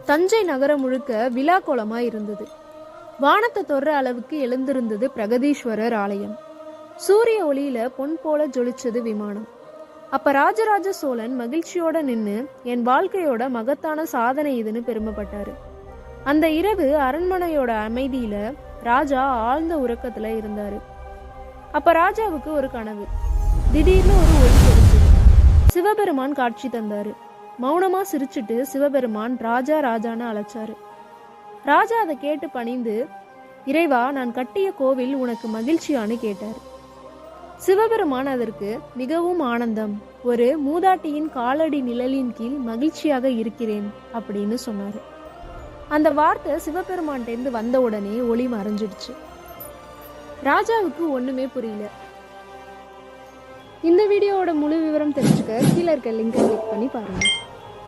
தஞ்சை நகரம் முழுக்க விழா கோலமாய் இருந்தது. வானத்தை தொடுற அளவுக்கு எழுந்திருந்தது பிரகதீஸ்வரர் ஆலயம். சூரிய ஒளியில பொன் போல ஜொலிச்சது விமானம். அப்ப ராஜராஜ சோழன் மகிழ்ச்சியோட நின்று என் வாழ்க்கையோட மகத்தான சாதனை இதுன்னு பெருமைப்பட்டாரு. அந்த இரவு அரண்மனையோட அமைதியில ராஜா ஆழ்ந்த உறக்கத்துல இருந்தாரு. அப்ப ராஜாவுக்கு ஒரு கனவு. திடீர்னு ஒரு ஒளி தெரிஞ்சது. சிவபெருமான் காட்சி தந்தாரு. மௌனமா சிரிச்சுட்டு சிவபெருமான் ராஜா ராஜான்னு அழைச்சாரு. ராஜா அதை கேட்டு பணிந்து, இறைவா, நான் கட்டிய கோவில் உனக்கு மகிழ்ச்சியான்னு கேட்டார். சிவபெருமான் அதற்கு மிகவும் ஆனந்தம், ஒரு மூதாட்டியின் காலடி நிழலின் கீழ் மகிழ்ச்சியாக இருக்கிறேன் அப்படின்னு சொன்னாரு. அந்த வார்த்தை சிவபெருமான்கிட்டேருந்து வந்த உடனே ஒளி மறைஞ்சிடுச்சு. ராஜாவுக்கு ஒண்ணுமே புரியல. இந்த வீடியோவோட முழு விவரம் தெரிஞ்சுக்க கீழே இருக்க லிங்கை கிளிக் பண்ணி பாருங்க.